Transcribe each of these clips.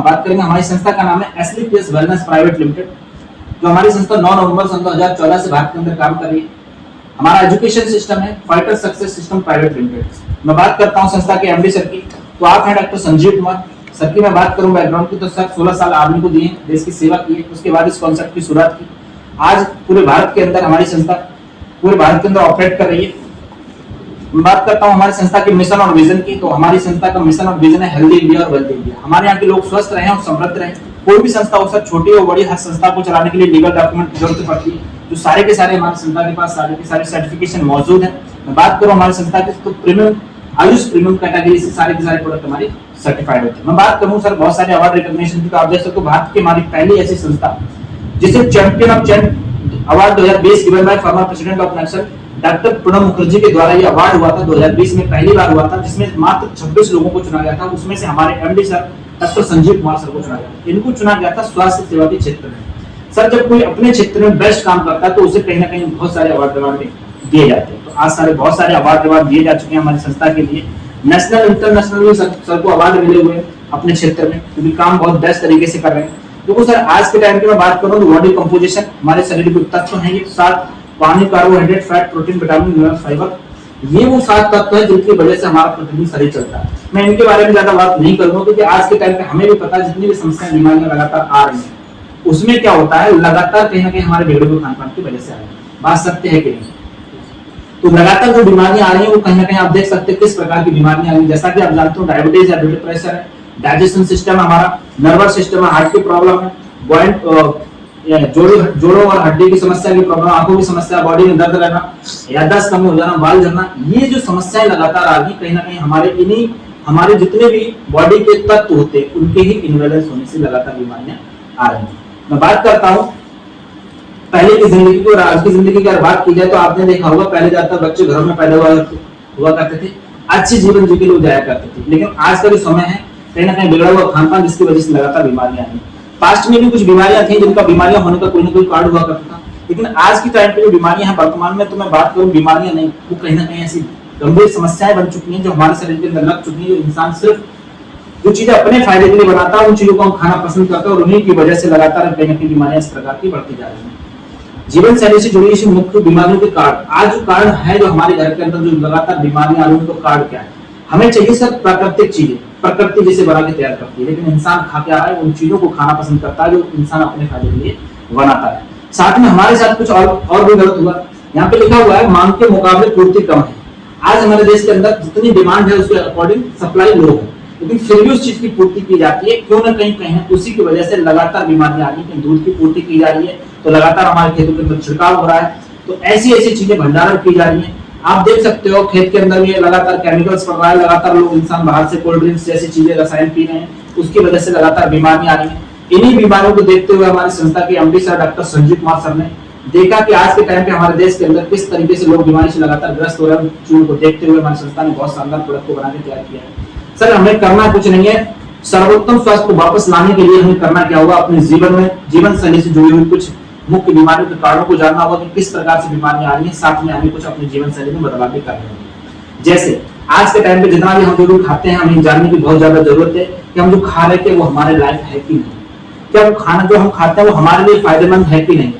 बात करेंगे हमारी संस्था का नाम है एसलीपीएस वेलनेस प्राइवेट लिमिटेड, जो हमारी संस्था 9 नवंबर सन 2014 से भारत के अंदर काम कर रही है। हमारा एजुकेशन सिस्टम है fighter success system private limited. मैं बात करता हूँ संस्था के एमडी सर की, तो आप हैं डॉक्टर संजीव कुमार सर की। मैं बात करूँ बैकग्राउंड की, तो सर 16 साल आर्मी को दिए, देश की सेवा की, उसके बाद इस कॉन्सेप्ट की शुरुआत की। आज पूरे भारत के अंदर हमारी संस्था पूरे भारत के अंदर ऑपरेट कर रही है। मैं बात करता हूँ हमारी संस्था के मिशन और विजन की, तो हमारी संस्था का मिशन और विजन है हेल्दी इंडिया और वेल्दी इंडिया। हमारे यहाँ के लोग स्वस्थ रहे और समृद्ध रहे। कोई भी संस्था हो, सर छोटी हो बड़ी, हर संस्था को चलाने के लिए लीगल डॉक्यूमेंट की जरूरत पड़ती है, जो सारे के सारे हमारी संस्था के पास सारे के सारे सर्टिफिकेशन मौजूद है। मैं बात करूँ हमारी संस्था की, तो प्रीमियम आयुष प्रीमियम कैटेगरी से सारे के सारे प्रोडक्ट हमारी सर्टिफाइड होते हैं। मैं बात करूँ सर बहुत सारे अवार्ड रिकॉग्निशन की, तो आप देख सकते हो भारत की हमारी पहली ऐसी संस्था जिसे champion of champ award 2020 given by former president of national doctor Pranab Mukherjee के द्वारा ये अवार्ड हुआ था। 2020 में पहली बार हुआ था, जिसमें मात्र 26 लोगों को चुना गया था। उसमें से हमारे MD sir doctor Sanjeev Kumar sir को चुना गया। इनको चुना गया था स्वास्थ्य सेवा के क्षेत्र में। सर जब कोई अपने क्षेत्र में बेस्ट काम करता है तो उसे कहीं ना कहीं बहुत सारे अवार्ड दिए जाते हैं। तो आज बहुत सारे अवार्ड दिए जा चुके हैं हमारी संस्था के लिए। नेशनल इंटरनेशनल भी सर को अवार्ड मिले हुए हैं अपने क्षेत्र में, क्योंकि काम बहुत बेस्ट तरीके से कर रहे हैं। तो सर आज के टाइम की मैं बात करूं तो बॉडी कंपोजिशन, हमारे शरीर के तत्व हैं ये 7: पानी, carbohydrate, fat, protein, vitamin, minerals, fibre. ये वो 7 तत्व है जिनकी वजह से हमारा प्रतिदिन शरीर चलता है। मैं इनके बारे में ज्यादा बात नहीं करूंगा, क्योंकि आज के टाइम पे हमें भी पता है जितनी भी समस्याएं बीमारियां लगातार आ रही हैं, उसमें क्या होता है लगातार कहीं ना कहीं हमारे बिगड़े हुए खान पान की वजह से आ रही है। बात सत्य है कि नहीं? तो लगातार जो बीमारियां आ रही है वो कहीं ना कहीं आप देख सकते हैं किस प्रकार की बीमारियां आ रही है। जैसा कि आप जानते हो डायबिटीज है, ब्लड प्रेशर है, डाइजेशन सिस्टम हमारा, नर्वस सिस्टम है, हार्ट की प्रॉब्लम है, जोड़ों और हड्डी की समस्या की प्रॉब्लम, आंखों की समस्या, बॉडी में दर्द रहना, याददाश्त कम हो जाना, बाल झड़ना, ये जो समस्याएं लगातार आ रही कहीं ना कहीं हमारे जितने भी बॉडी के तत्व होते हैं उनके ही इनबैलेंस होने से लगातार बीमारियां आ रही हैं। मैं बात करता हूं पहले की जिंदगी की और आज की जिंदगी की अगर बात की जाए तो आपने देखा होगा पहले ज्यादातर बच्चे घरों में पैदा हुआ करते थे, अच्छे जीवन जी के लोग जाया करते थे। लेकिन आज का जो समय है कहीं ना कहीं बिगड़ा हुआ खान पान, जिसकी वजह से लगातार बीमारियां आई। पास्ट में भी कुछ बीमारियां थी जिनका बीमारियां होने का कोई ना कोई कारण हुआ करता था, लेकिन आज की टाइम पे जो बीमारियां हैं वर्तमान में, तो मैं बात करूं बीमारियां नहीं, वो कहीं ना कहीं ऐसी गंभीर समस्याएं बन चुकी हैं जो हमारे शरीर के अंदर लग चुकी है। जो इंसान सिर्फ जो चीजें अपने फायदे के लिए बनाता है उन चीजों को हम खाना पसंद करते हैं, और उन्हीं की वजह से लगातार कहीं ना कहीं बीमारियां इस प्रकार की बढ़ती जा रही हैं। जीवन शैली से जुड़ी मुख्य बीमारियों के कारण, आज जो कारण है जो हमारे घर के अंदर जो लगातार बीमारियां आ रही हैं, तो कारण क्या है? हमें चाहिए सर प्राकृतिक चीजें, प्रकृति जैसे बना के तैयार करती है, लेकिन इंसान खा क्या है उन चीजों को खाना पसंद करता है जो इंसान अपने फायदे के लिए बनाता है। साथ में हमारे साथ कुछ और भी गलत हुआ। यहाँ पे लिखा हुआ है मांग के मुकाबले पूर्ति कम है। आज हमारे देश के अंदर जितनी डिमांड है उसके अकॉर्डिंग सप्लाई लो है, लेकिन फिर भी उस चीज की पूर्ति की जाती है, क्यों ना कहीं उसी की वजह से लगातार बीमारियां आ रही है। दूध की पूर्ति की जा रही है तो लगातार हमारे खेतों के अंदर छिड़काव हो रहा है, तो ऐसी चीजें भंडारण की जा रही है। आप देख सकते हो खेत के अंदर भी लगातार केमिकल्स पड़ रहा है, लगातार लोग इंसान बाहर से कोल्ड ड्रिंक्स जैसी चीजें रसायन पी रहे हैं, उसकी वजह से लगातार बीमारियां आ रही है। इन्हीं बीमारियों को देखते हुए हमारी संस्था के MD sir doctor Sanjeev Kumar sir ने देखा कि आज के टाइम पे हमारे देश के अंदर किस तरीके से लोग बीमारी से लगातार ग्रस्त हो रहे हैं। चीजों को देखते हुए हमारी संस्था ने बहुत शानदार प्रोडक्ट को बना के तैयार किया है। सर हमें करना कुछ नहीं है, सर्वोत्तम स्वास्थ्य को वापस लाने के लिए हमें करना क्या होगा, अपने जीवन शैली से जुड़ी हुई कुछ मुख्य बीमारियों के कारणों को जानना होगा कि किस प्रकार से बीमारियां आ रही हैं, साथ में हमें कुछ अपने जीवन शैली में बदलाव भी करने होंगे। जैसे आज के टाइम पे जितना भी हम जो खाते हैं, हमें जानने की बहुत ज्यादा जरूरत है कि हम जो खा रहे हैं वो हमारे लायक है कि नहीं, क्या वो खाना जो हम खाते हैं वो हमारे लिए फायदेमंद है कि नहीं।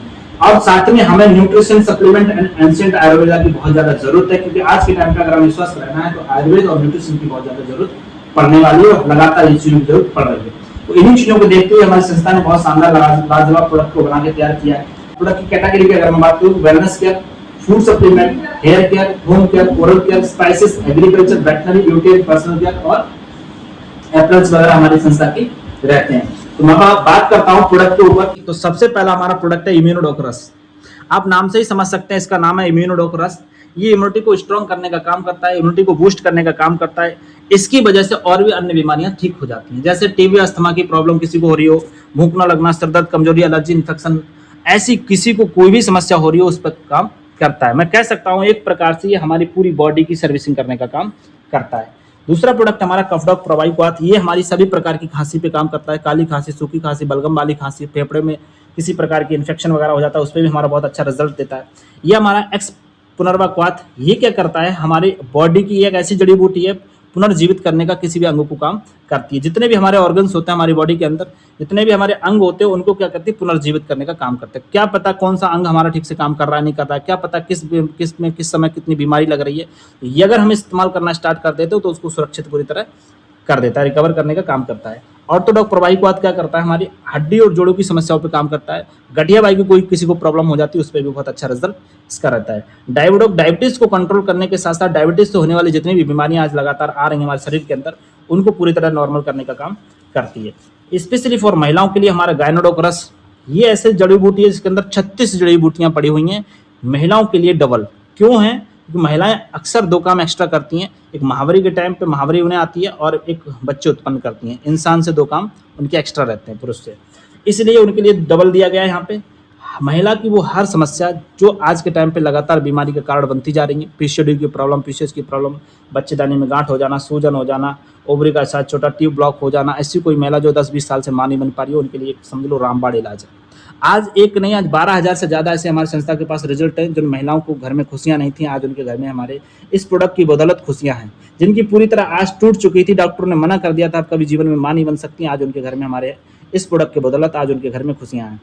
और साथ में हमें nutrition supplement and ancient Ayurveda की बहुत ज्यादा जरूरत है, क्योंकि आज के टाइम पे अगर हमें स्वस्थ रहना है तो आयुर्वेद और न्यूट्रिशन की बहुत ज्यादा जरूरत पड़ने वाली है, और लगातार इस चीजों की जरूरत पड़ रही है। तो इन्हीं चीजों को देखते हुए हमारी संस्था ने बहुत शानदार लाजवाब प्रोडक्ट को बना के तैयार किया है। प्रोडक्ट की कैटेगरी की अगर मैं बात करूं, wellness care, food supplement, hair care, home care, oral care, spices, agriculture, veterinary, beauty, personal care और एप्पल्स वगैरह हमारी संस्था की रहते हैं। तो मैं बात करता हूं प्रोडक्ट के ऊपर, तो सबसे पहला हमारा प्रोडक्ट है इम्यूनोडोक-रस। आप नाम से ही समझ सकते हैं, इसका नाम है इम्यूनोडोक-रस। ये इम्यूनिटी को स्ट्रॉन्ग करने का काम करता है, इम्यूनिटी को बूस्ट करने का काम करता है। इसकी वजह से और भी अन्य बीमारियां ठीक हो जाती हैं, जैसे टीबी, अस्थमा की प्रॉब्लम किसी को हो रही हो, भूख न लगना, सर दर्द, कमजोरी, एलर्जी, इन्फेक्शन, ऐसी किसी को कोई भी समस्या हो रही हो उस पर काम करता है। मैं कह सकता हूँ एक प्रकार से ये हमारी पूरी बॉडी की सर्विसिंग करने का काम करता है। दूसरा प्रोडक्ट हमारा कफडॉक प्रोबाइक्वाथ, ये हमारी सभी प्रकार की खांसी पे काम करता है। काली खांसी, सूखी खांसी, बलगम वाली खांसी, फेफड़े में किसी प्रकार की इन्फेक्शन वगैरह हो जाता है, उस पर भी हमारा बहुत अच्छा रिजल्ट देता है। ये हमारा एक्स पुनर्वाक्वाथ, ये क्या करता है, हमारी बॉडी की एक ऐसी जड़ी बूटी है, पुनर्जीवित करने का किसी भी अंग को काम करती है। जितने भी हमारे ऑर्गन्स होते हैं हमारी बॉडी के अंदर, जितने भी हमारे अंग होते हैं उनको क्या करती है, पुनर्जीवित करने का काम करते हैं। क्या पता कौन सा अंग हमारा ठीक से काम कर रहा है नहीं कर रहा है, क्या पता किस समय कितनी बीमारी लग रही है, ये अगर हम इस्तेमाल करना स्टार्ट कर देते हो तो उसको सुरक्षित पूरी तरह कर देता है, रिकवर करने का काम करता है। ऑर्थोडॉक्स प्रवाहिकवाद क्या करता है, हमारी हड्डी और जोड़ों की समस्याओं पे काम करता है। गठिया बाई की कोई किसी को प्रॉब्लम हो जाती है उस पर भी बहुत अच्छा रिजल्ट इसका रहता है। डायबिडोक डायबिटीज को कंट्रोल करने के साथ साथ डायबिटीज से होने वाली जितनी भी बीमारियां आज लगातार आ रही हैं हमारे शरीर के अंदर, उनको पूरी तरह नॉर्मल करने का काम करती है। स्पेशली फॉर महिलाओं के लिए हमारा गायनोडोक रस, ये ऐसे जड़ी बूटी है जिसके अंदर 36 जड़ी बूटियां पड़ी हुई हैं, महिलाओं के लिए डबल। क्यों है, क्योंकि महिलाएं अक्सर दो काम एक्स्ट्रा करती हैं, एक महावरी के टाइम पे महावरी उन्हें आती है और एक बच्चे उत्पन्न करती हैं, इंसान से दो काम उनके एक्स्ट्रा रहते हैं पुरुष से, इसलिए उनके लिए डबल दिया गया है। यहाँ पे महिला की वो हर समस्या जो आज के टाइम पे लगातार बीमारी का कारण बनती जा रही है, पीसीओडी की प्रॉब्लम, पीसीओएस की प्रॉब्लम, बच्चेदानी में गांठ हो जाना, सूजन हो जाना, ओवरी का साथ छोटा ट्यूब ब्लॉक हो जाना, ऐसी कोई महिला जो 10-20 साल से मां नहीं बन पा रही है उनके लिए समझ लो रामबाण इलाज है। आज एक नहीं, आज 12,000 से ज़्यादा ऐसे हमारी संस्था के पास रिजल्ट हैं जिन महिलाओं को घर में खुशियां नहीं थी, आज उनके घर में हमारे इस प्रोडक्ट की बदौलत खुशियां हैं। जिनकी पूरी तरह आज टूट चुकी थी, डॉक्टरों ने मना कर दिया था आप कभी जीवन में मां नहीं बन सकती, आज उनके घर में हमारे इस प्रोडक्ट की बदौलत आज उनके घर में खुशियां हैं।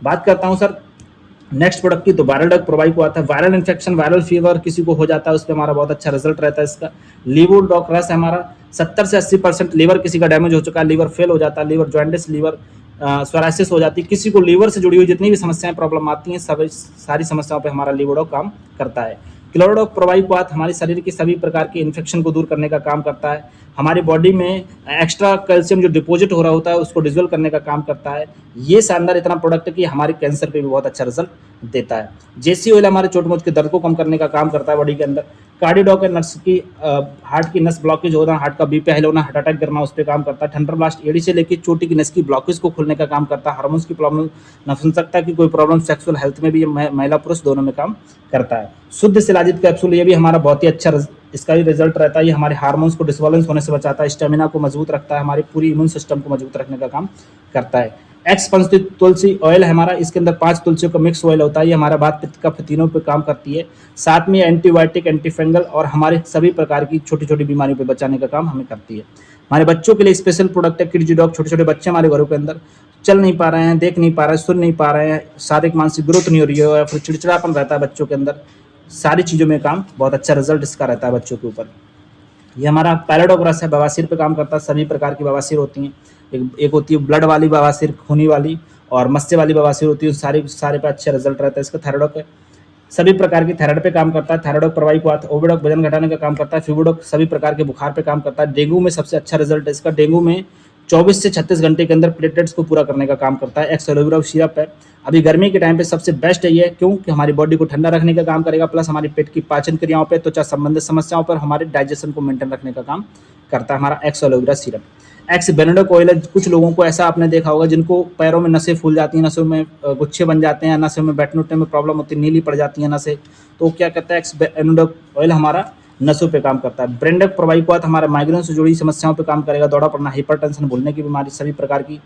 बात करता हूँ सर नेक्स्ट प्रोडक्ट की, तो वायरल डॉग प्रोवाइड को आता है। वायरल इन्फेक्शन, वायरल फीवर किसी को हो जाता है उस पर हमारा बहुत अच्छा रिजल्ट रहता है इसका। लीवर डॉग रस है हमारा, 70 से 80% लीवर किसी का डैमेज हो चुका है, लीवर फेल हो जाता है, लीवर जॉइंटिस, लीवर सोराइसिस हो जाती है, किसी को लीवर से जुड़ी हुई जितनी भी समस्याएं प्रॉब्लम आती हैं सभी सारी समस्याओं पे हमारा लीवोडॉग काम करता है। क्लोरोडॉग प्रोवाइकोआत हमारे शरीर के सभी प्रकार के इन्फेक्शन को दूर करने का काम करता है। हमारी बॉडी में एक्स्ट्रा कैल्शियम जो डिपॉजिट हो रहा होता है उसको डिजोल्व करने का काम करता है। ये शानदार इतना प्रोडक्ट है कि हमारे कैंसर पे भी बहुत अच्छा रिजल्ट देता है। जेसी ऑयल हमारे चोट मोच के दर्द को कम करने का काम करता है बॉडी के अंदर। कार्डियोडॉक है नस की हार्ट की नस ब्लॉकेज होना, हार्ट का बीपी हाई होना, हार्ट अटैक करना, उस पर काम करता है। थंडरब्लास्ट एडी से लेकर चोटी की नस की ब्लॉकेज को खोलने का काम करता है। हार्मोन्स की प्रॉब्लम, नपुंसकता की कोई प्रॉब्लम, सेक्सुअल हेल्थ में भी ये महिला पुरुष दोनों में काम करता है। शुद्ध शिलाजित कैप्सूल, ये भी हमारा बहुत ही अच्छा इसका भी रिजल्ट रहता है। ये हमारे हार्मोन्स को डिसबैलेंस होने से बचाता है, स्टेमिना को मजबूत रखता है, हमारे पूरी इम्यून सिस्टम को मजबूत रखने का काम करता है। एक्स पंच तुलसी ऑयल है हमारा, इसके अंदर 5 तुलसियों का मिक्स ऑयल होता है। ये हमारा वात पित्त कफ तीनों पे काम करती है। साथ में एंटीबायोटिक, एंटी फंगल और हमारे सभी प्रकार की छोटी छोटी बीमारियों पे बचाने का काम हमें करती है। हमारे बच्चों के लिए स्पेशल प्रोडक्ट है किड्जी डॉग। छोटे छोटे बच्चे हमारे घरों के अंदर चल नहीं पा रहे हैं, देख नहीं पा रहे हैं, सुन नहीं पा रहे हैं, शारीरिक मानसिक ग्रोथ नहीं हो रही है या फिर चिड़चिड़ापन रहता है बच्चों के अंदर, सारी चीज़ों में काम बहुत अच्छा रिजल्ट इसका रहता है बच्चों के ऊपर। ये हमारा पैराडॉग रस है, बवासीर पे काम करता है। सभी प्रकार की बवासीर होती हैं, एक होती है ब्लड वाली बवासीर, खूनी वाली, और मस्से वाली बवासीर होती है, सारे पे अच्छा रिजल्ट रहता है इसका। थायराइड है, सभी प्रकार की थायराइड पे काम करता है। थायराइड प्रवाही को आता है। ओविडॉक वजन घटाने का काम करता है। फीवरडॉक सभी प्रकार के बुखार पे काम करता है। डेंगू में सबसे अच्छा रिजल्ट है इसका। डेंगू में 24 से 36 घंटे के अंदर प्लेटलेट्स को पूरा करने का काम करता है। एक्स एलोवेरा सिरप है, अभी गर्मी के टाइम पे सबसे बेस्ट है ये, क्योंकि हमारी बॉडी को ठंडा रखने का काम करेगा, प्लस हमारी पेट की पाचन क्रियाओं पे, त्वचा संबंधित समस्याओं पर, हमारे डाइजेशन को मेंटेन रखने का काम करता है हमारा एक्स एलोवेरा सिरप। एक्स बेनेडोक ऑयल है, कुछ लोगों को ऐसा आपने देखा होगा जिनको पैरों में नसें फूल जाती हैं, नसों में गुच्छे बन जाते हैं, नसों में बैठने उठने में प्रॉब्लम होती है, नीली पड़ जाती है नसें, तो क्या करता है एक्स बेनेडोक ऑयल हमारा नसों पे काम करता है। ब्रेंडक प्रवाहिकोआत हमारा माइग्रेन से जुड़ी समस्याओं पे काम करेगा, दौड़ा पड़ना, हाइपरटेंशन, भूलने की बीमारी, सभी प्रकार की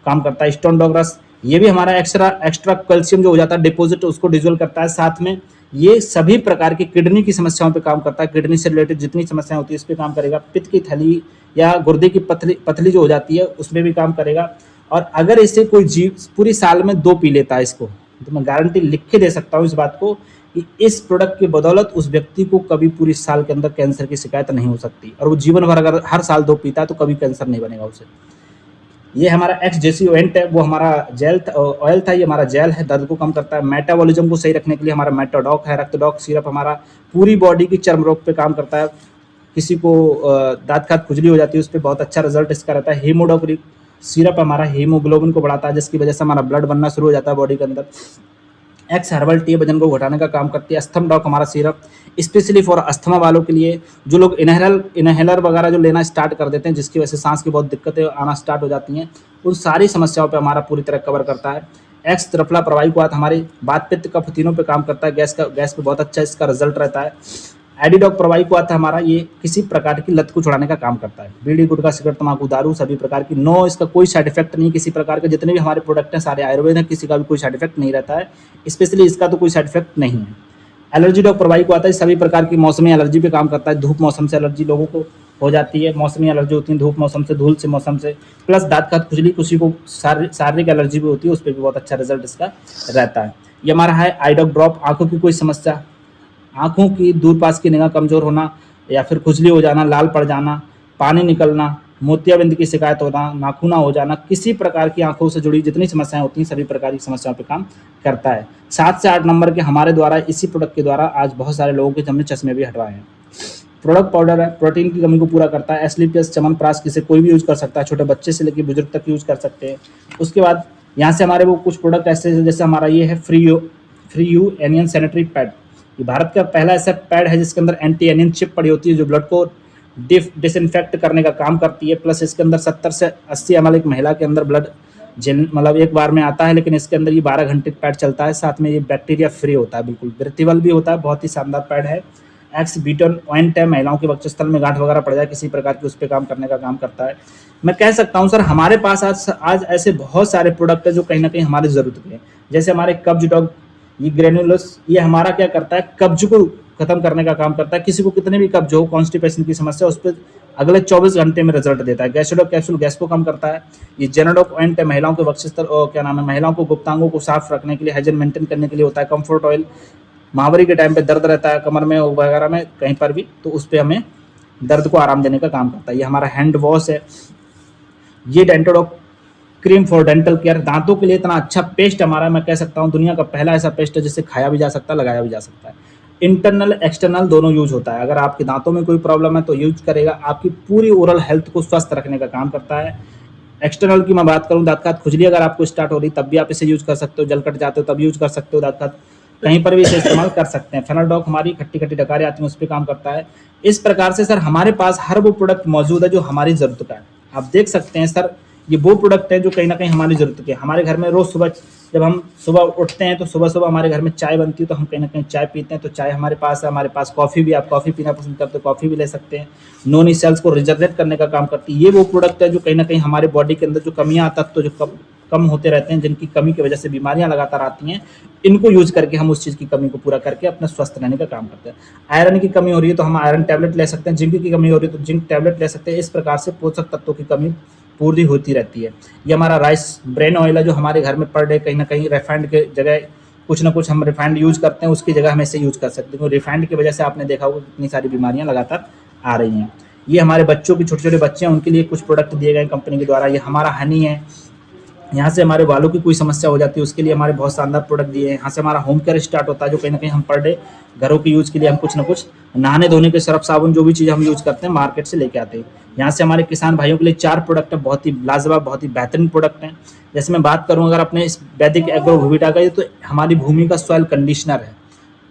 काम करता है। स्टोन डॉग रस, ये भी हमारा एक्स्ट्रा कैल्शियम जो हो जाता है डिपोजिट, उसको डिजोल्व करता है। साथ में ये सभी प्रकार की किडनी की समस्याओं पे काम करता है, किडनी से रिलेटेड जितनी समस्याएं होती है इस पे काम करेगा। पित्त की थैली या गुर्दे की पथली जो हो जाती है उसमें भी काम करेगा। और अगर इसे कोई जीव पूरी साल में 2 पी लेता है इसको, तो मैं गारंटी लिख के दे सकता हूँ इस बात को कि इस प्रोडक्ट की बदौलत उस व्यक्ति को कभी पूरी साल के अंदर कैंसर की शिकायत नहीं हो सकती, और वो जीवन भर अगर हर साल 2 पीता है तो कभी कैंसर नहीं बनेगा उसे। ये हमारा एक्स जेसी ओएंट है, वो हमारा ऑयल था, ये हमारा जेल है, दर्द को कम करता है। मेटाबॉलिज्म को सही रखने के लिए हमारा मेटाडॉक है। रक्तडॉक सिरप हमारा पूरी बॉडी की चर्म रोग पे काम करता है। किसी को दांत खात खुजली हो जाती है उस पर बहुत अच्छा रिजल्ट इसका रहता है। हीमोडॉक सिरप हमारा हीमोग्लोबिन को बढ़ाता है, जिसकी वजह से हमारा ब्लड बनना शुरू हो जाता है बॉडी के अंदर। एक्स हर्बल टी वजन को घटाने का काम करती है। अस्थम डॉक हमारा सिरप स्पेशली फॉर अस्थमा वालों के लिए, जो लोग इनहेलर वगैरह जो लेना स्टार्ट कर देते हैं, जिसकी वजह से सांस की बहुत दिक्कतें आना स्टार्ट हो जाती हैं, उन सारी समस्याओं पे हमारा पूरी तरह कवर करता है। एक्स त्रिफला प्रवाहिकोआत हमारी बात पित्त कफ तीनों पे काम करता है। गैस पे बहुत अच्छा इसका रिजल्ट रहता है। एडिडॉक प्रवाहिकोआत हमारा, ये किसी प्रकार की लत को छुड़ाने का काम करता है। बीड़ी, गुटखा, सिगरेट, तंबाकू, दारू सभी प्रकार की, नो इसका कोई साइड इफेक्ट नहीं किसी प्रकार के। जितने भी हमारे प्रोडक्ट हैं सारे आयुर्वेद हैं, किसी का भी कोई साइड इफेक्ट नहीं रहता है, स्पेशली इसका तो कोई साइड इफेक्ट नहीं है। एलर्जी डॉग प्रवाहिकोआत है, सभी प्रकार की मौसमी एलर्जी पे काम करता है। धूप मौसम से एलर्जी लोगों को हो जाती है, मौसमी एलर्जी होती है, धूप मौसम से, धूल से मौसम से, प्लस दाँत का खुजली, किसी को शारीरिक एलर्जी भी होती है, उस पर भी बहुत अच्छा रिजल्ट इसका रहता है। ये हमारा है आई ड्रॉप ड्रॉप, आँखों की कोई समस्या, आँखों की दूर पास की निगाह कमज़ोर होना या फिर खुजली हो जाना, लाल पड़ जाना, पानी निकलना, मोतियाबिंद की शिकायत होना, नाखूना हो जाना, किसी प्रकार की आँखों से जुड़ी जितनी समस्याएँ होती हैं सभी प्रकार की समस्याओं पे काम करता है। 7 से 8 नंबर के हमारे द्वारा इसी प्रोडक्ट के द्वारा आज बहुत सारे लोगों के हमने चश्मे भी हटवाए हैं। प्रोडक्ट पाउडर है, प्रोटीन की कमी को पूरा करता है। एस्क्लेपियस च्यवनप्राश किसे कोई भी यूज़ कर सकता है, छोटे बच्चे से लेकर बुजुर्ग तक यूज़ कर सकते हैं। उसके बाद यहाँ से हमारे वो कुछ प्रोडक्ट ऐसे जैसे हमारा ये है free you anion sanitary pad. ये भारत का पहला ऐसा पैड है जिसके अंदर एंटी एनियन चिप पड़ी होती है जो ब्लड को डिसइंफेक्ट करने का काम करती है। प्लस इसके अंदर 70 से 80 ml एक महिला के अंदर ब्लड मतलब एक बार में आता है, लेकिन इसके अंदर ये 12 घंटे पैड चलता है। साथ में ये बैक्टीरिया फ्री होता है, बिल्कुल ब्रीथेबल भी होता है, बहुत ही शानदार पैड है। एक्स बीटन ऑइंट है, महिलाओं के वक्षस्थल में गांठ वगैरह पड़ जाए किसी प्रकार की, उस पर काम करने का काम करता है। मैं कह सकता हूँ सर हमारे पास आज ऐसे बहुत सारे प्रोडक्ट है जो कहीं ना कहीं हमारी ज़रूरत के हैं। जैसे हमारे कब्ज डॉग, ये ग्रेनुलस, ये हमारा क्या करता है, कब्ज को खत्म करने का काम करता है। किसी को कितने भी कब्ज हो, कॉन्स्टिपेशन की समस्या, उस पर अगले 24 घंटे में रिजल्ट देता है। गैस्ट्रोडॉक कैप्सूल गैस को कम करता है। ये जेनाडॉक ऑइंट है, महिलाओं के वक्षस्थल क्या नाम है, महिलाओं को गुप्तांगों को साफ रखने के लिए, हाइजीन मेंटेन करने के लिए होता है। कंफर्ट ऑयल, महावरी के टाइम पे दर्द रहता है कमर में वगैरह में कहीं पर भी, तो उस पर हमें दर्द को आराम देने का काम करता है। ये हमारा हैंड वॉश है। ये Dentodoc cream for dental care, दांतों के लिए इतना अच्छा पेस्ट हमारा, मैं कह सकता हूँ दुनिया का पहला ऐसा पेस्ट है जिससे खाया भी जा सकता है, लगाया भी जा सकता है। इंटरनल एक्सटर्नल दोनों यूज होता है। अगर आपके दांतों में कोई प्रॉब्लम है तो यूज करेगा, आपकी पूरी ओरल हेल्थ को स्वस्थ रखने का काम करता है। एक्सटर्नल की मैं बात करूँ, दांत खात खुजली अगर आपको स्टार्ट हो रही तब भी आप इसे यूज कर सकते हो, जल कट जाते हो तब यूज कर सकते हो, दांत खात कहीं पर भी इसे इस्तेमाल कर सकते हैं। फेनोडॉक हमारी खट्टी खट्टी डकारें आती हैं उस पर काम करता है। इस प्रकार से सर हमारे पास हर वो प्रोडक्ट मौजूद है जो हमारी ज़रूरत का है। आप देख सकते हैं सर ये वो प्रोडक्ट है जो कहीं ना कहीं हमारी ज़रूरत के। हमारे घर में रोज़ सुबह जब हम सुबह उठते हैं तो सुबह सुबह हमारे घर में चाय बनती है, तो हम कहीं ना कहीं चाय पीते हैं, तो चाय हमारे पास है। हमारे पास कॉफ़ी भी, आप कॉफ़ी पीना पसंद करते हो कॉफ़ी भी ले सकते हैं। नॉनी सेल्स को रिजनरेट करने का काम करती है। ये वो प्रोडक्ट है जो कहीं ना कहीं हमारे बॉडी के अंदर जो कमियाँ तत्व जो कम होते रहते हैं, जिनकी कमी की वजह से बीमारियां लगातार आती हैं, इनको यूज करके हम उस चीज़ की कमी को पूरा करके अपना स्वस्थ रहने का काम करते हैं। आयरन की कमी हो रही है तो हम आयरन टैबलेट ले सकते हैं, जिंक की कमी हो रही है तो जिंक टैबलेट ले सकते हैं। इस प्रकार से पोषक तत्वों की कमी पूरी होती रहती है। ये हमारा राइस ब्रेन ऑयल है जो हमारे घर में पर डे कहीं ना कहीं रिफाइंड के जगह कुछ ना कुछ हम रिफाइंड यूज करते हैं, उसकी जगह हम इसे यूज कर सकते हैं, क्योंकि रिफाइंड की वजह से आपने देखा होगा कितनी सारी बीमारियां लगातार आ रही हैं। ये हमारे बच्चों की, छोटे छोटे बच्चे हैं उनके लिए कुछ प्रोडक्ट दिए गए कंपनी के द्वारा। ये हमारा हनी है, यहाँ से हमारे बालों की कोई समस्या हो जाती है उसके लिए हमारे बहुत शानदार प्रोडक्ट दिए हैं। यहाँ से हमारा होम केयर स्टार्ट होता है जो कहीं ना कहीं हम पर डे घरों के यूज़ के लिए हम कुछ ना कुछ नहाने धोने के सर्फ साबुन जो भी चीज़ हम यूज़ करते हैं मार्केट से लेके आते हैं। यहाँ से हमारे किसान भाइयों के लिए 4 प्रोडक्ट है, बहुत ही लाजवाब, बहुत ही बेहतरीन प्रोडक्ट हैं। जैसे मैं बात करूँ अगर अपने इस वैदिक एग्रो भूविटा का, तो हमारी भूमि का सॉइल कंडीशनर है।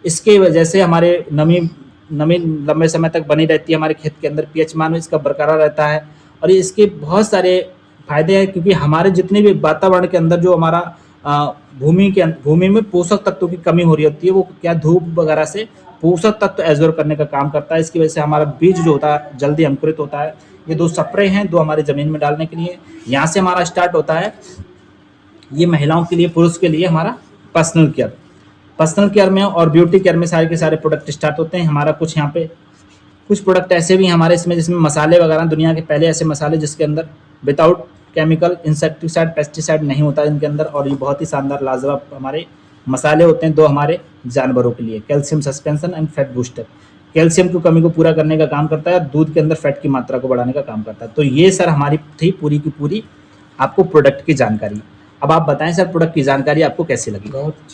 इसके वजह से हमारे नमी लंबे समय तक बनी रहती है, हमारे खेत के अंदर पीएच मान इसका बरकरार रहता है। और ये इसके बहुत सारे फायदे हैं, क्योंकि हमारे जितने भी वातावरण के अंदर जो हमारा भूमि में पोषक तत्वों की कमी हो रही होती है, वो क्या धूप वगैरह से पोषक तत्व एब्जॉर्ब करने का काम करता है। इसकी वजह से हमारा बीज जो होता है जल्दी अंकुरित होता है। ये 2 स्प्रे हैं, 2 हमारी ज़मीन में डालने के लिए। यहाँ से हमारा स्टार्ट होता है, ये महिलाओं के लिए, पुरुष के लिए हमारा पर्सनल केयर में और ब्यूटी केयर में सारे के सारे प्रोडक्ट स्टार्ट होते हैं। हमारा कुछ यहाँ पे कुछ प्रोडक्ट ऐसे भी हैं हमारे इसमें जिसमें मसाले वगैरह, दुनिया के पहले ऐसे मसाले जिसके अंदर विदाउट केमिकल इंसेक्टिसाइड पेस्टिसाइड नहीं होता इनके अंदर। और ये बहुत ही शानदार लाजवाब हमारे मसाले होते हैं। 2 हमारे जानवरों के लिए, calcium suspension and fat booster, calcium की कमी को पूरा करने का काम करता है, दूध के अंदर फैट की मात्रा को बढ़ाने का काम करता है। तो ये सर हमारी थी पूरी की पूरी आपको प्रोडक्ट की जानकारी। अब आप बताएं सर प्रोडक्ट की जानकारी आपको कैसी लगी। बहुत अच्छी।